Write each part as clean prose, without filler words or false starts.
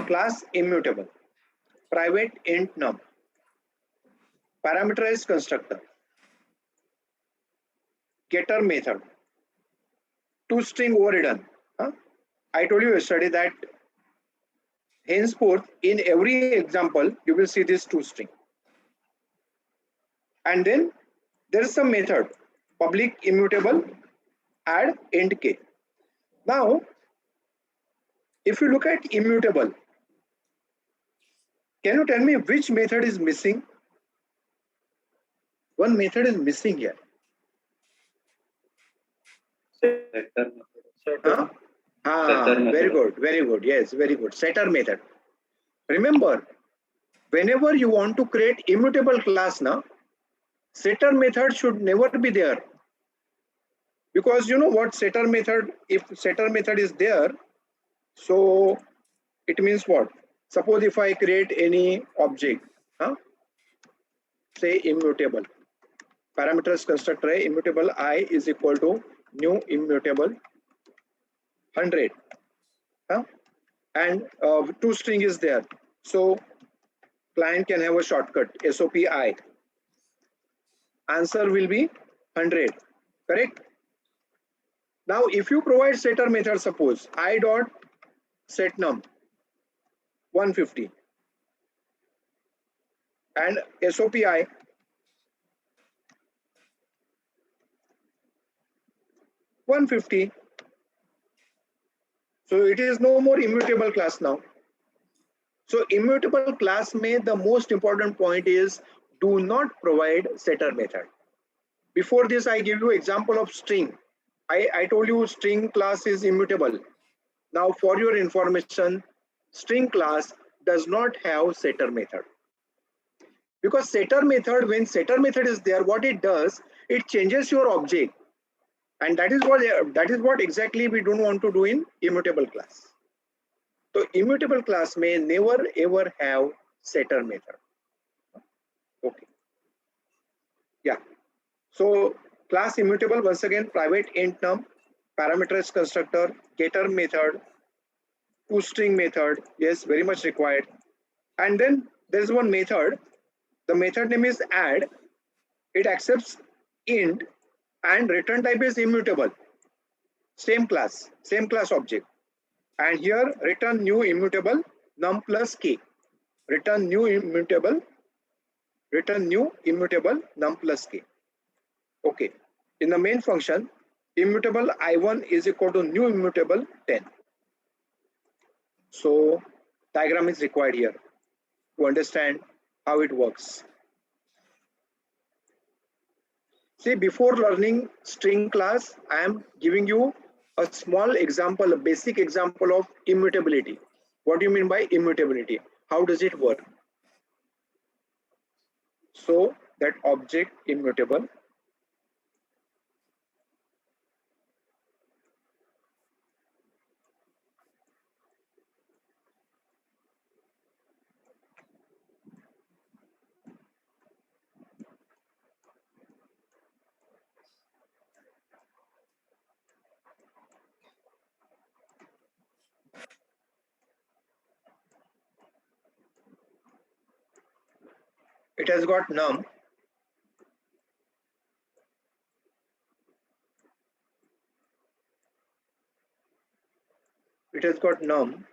Class immutable, private int num, parameterized constructor, getter method, toString overridden. I told you yesterday that henceforth in every example you will see this toString. And then there is some method, public immutable, add int k. Now, if you look at immutable, can you tell me which method is missing? One method is missing here. Setter. Very good, very good. Yes, very good. Setter method. Remember, whenever you want to create immutable class now, setter method should never be there. Because you know what setter method, if setter method is there, so it means what? Suppose if I create any object, say immutable, parameters constructor immutable I is equal to new immutable 100, and toString is there. So client can have a shortcut SOP I. Answer will be 100, correct? Now, if you provide setter method, suppose I dot set num 150 and SOP I 150. So it is no more immutable class now. So immutable class may the most important point is do not provide setter method. Before this, I give you example of string. I told you string class is immutable. Now for your information, string class does not have setter method. Because setter method, when setter method is there, what it does, it changes your object. And that is what exactly we don't want to do in immutable class. So immutable class may never ever have setter method. Okay. Yeah. So class immutable, once again, private int num, parameterized constructor, getter method, toString method, yes, very much required. And then there is one method. The method name is add. It accepts int and return type is immutable. Same class object. And here return new immutable num plus k. Return new immutable num plus k. Okay. In the main function, immutable I1 is equal to new immutable 10. So diagram is required here to understand how it works. See, before learning string class, I am giving you a small example, a basic example of immutability. What do you mean by immutability? How does it work? So that object immutable, it has got num,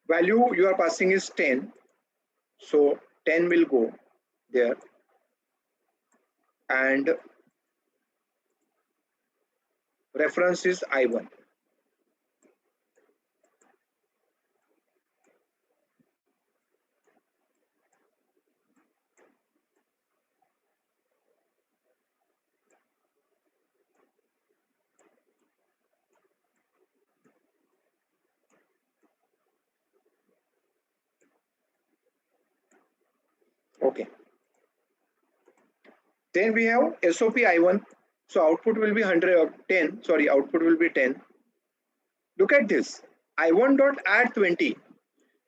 value you are passing is 10, so 10 will go there, and reference is I1. Okay. Then we have SOP I1. So output will be 10. Sorry, output will be 10. Look at this. I1 dot add 20.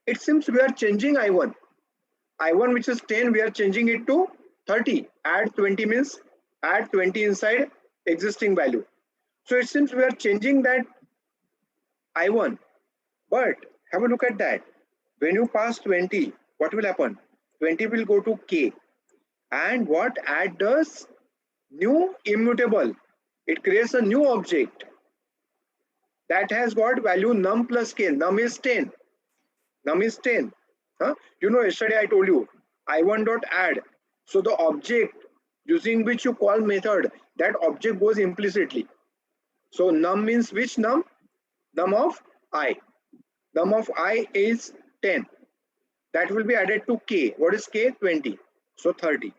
It seems we are changing I1. I1 which is 10, we are changing it to 30. Add 20 means add 20 inside existing value. So it seems we are changing that I1. But have a look at that. When you pass 20, what will happen? 20 will go to K. And what add does? New immutable. It creates a new object that has got value num plus K. Num is 10. Num is 10. Huh? You know, yesterday I told you I1 dot add. So the object using which you call method, that object goes implicitly. So num means which num? Num of I. Num of I is 10. That will be added to K. What is K? 20. So 30.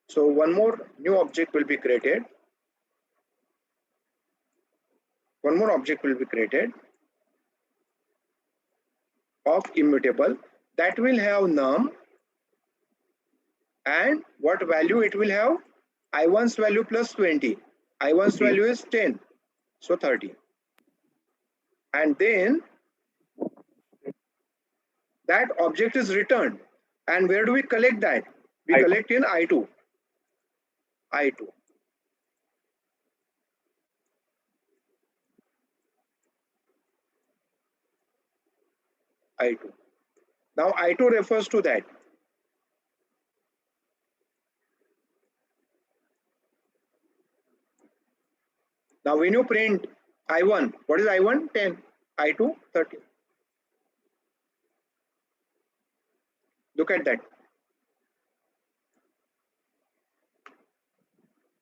So one more new object will be created. One more object will be created of immutable that will have num, and what value it will have? I1's value plus 20. I1's value is 10. So 30. And then that object is returned. And where do we collect that? We collect in I2. I2. I2. Now I2 refers to that. Now when you print I1, what is I1? 10. I2, 30. Look at that.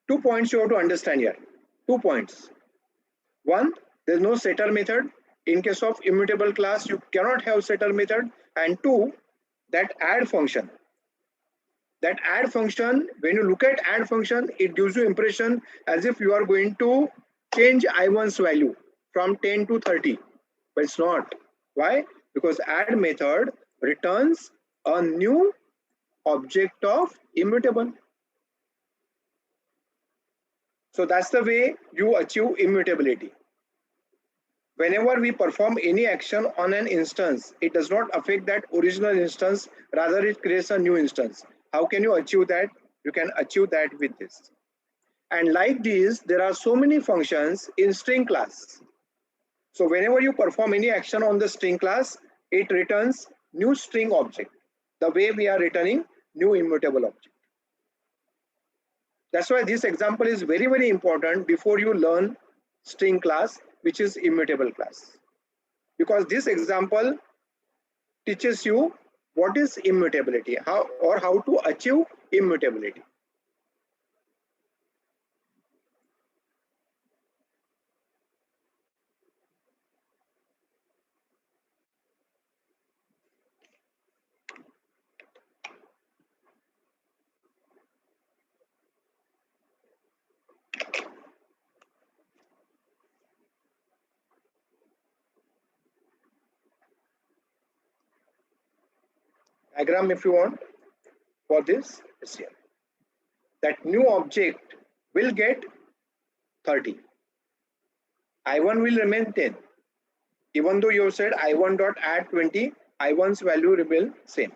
2 points you have to understand here. 2 points. One, there is no setter method. In case of immutable class, you cannot have setter method. And two, that add function. That add function, when you look at add function, it gives you impression as if you are going to change I1's value from 10 to 30. But it's not. Why? Because add method returns a new object of immutable. So that's the way you achieve immutability. Whenever we perform any action on an instance, it does not affect that original instance, rather it creates a new instance. How can you achieve that? You can achieve that with this. And like this, there are so many functions in string class. So whenever you perform any action on the string class, it returns new string object, the way we are returning new immutable object. That's why this example is very, very important before you learn string class, which is immutable class. Because this example teaches you what is immutability, how to achieve immutability. Diagram if you want for this is here. That new object will get 30. I1 will remain 10. Even though you have said I1 dot add 20, I1's value remain same.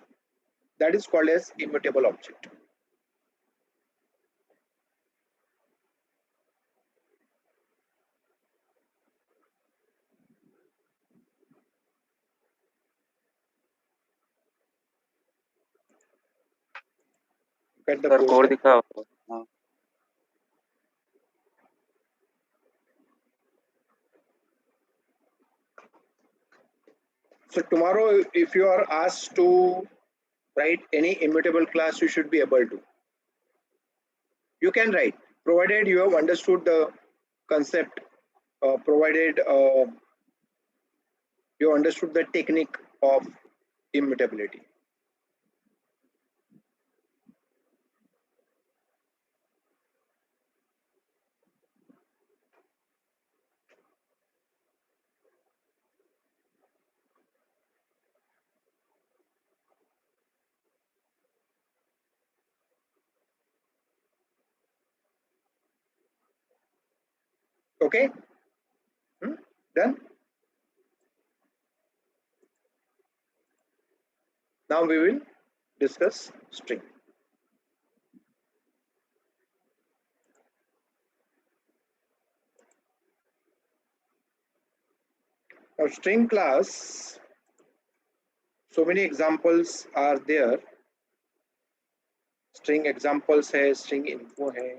That is called as immutable object. Get the code दिखाओ. So tomorrow, if you are asked to write any immutable class, you should be able to. You can write, provided you have understood the concept, provided you understood the technique of immutability. Okay, done. Now we will discuss string. Now string class, so many examples are there. String examples है, string info है,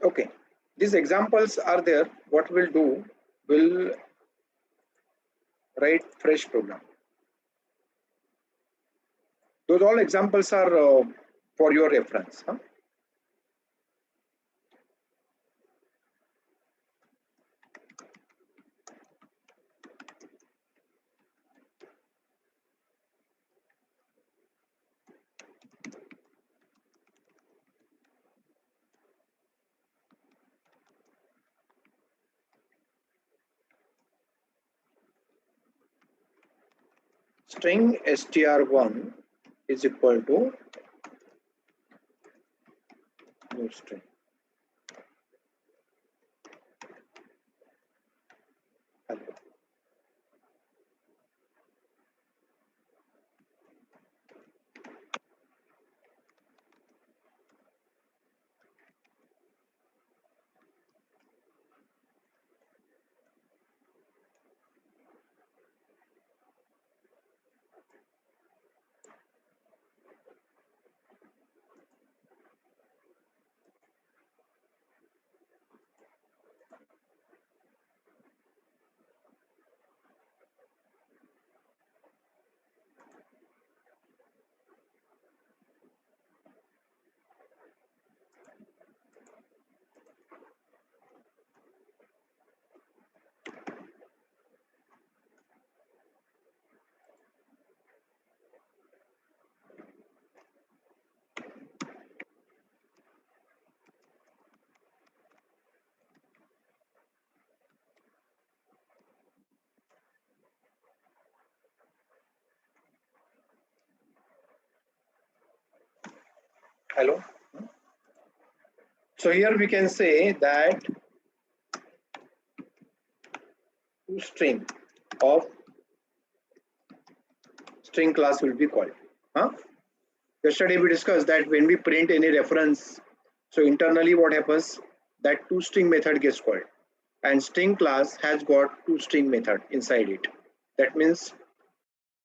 okay. These examples are there. What we'll do, we'll write fresh program. Those all examples are for your reference. Huh? String str1 is equal to new string. Hello. Hello. So here we can say that toString of string class will be called. Huh? Yesterday we discussed that when we print any reference, so internally what happens, that toString method gets called, and string class has got toString method inside it. That means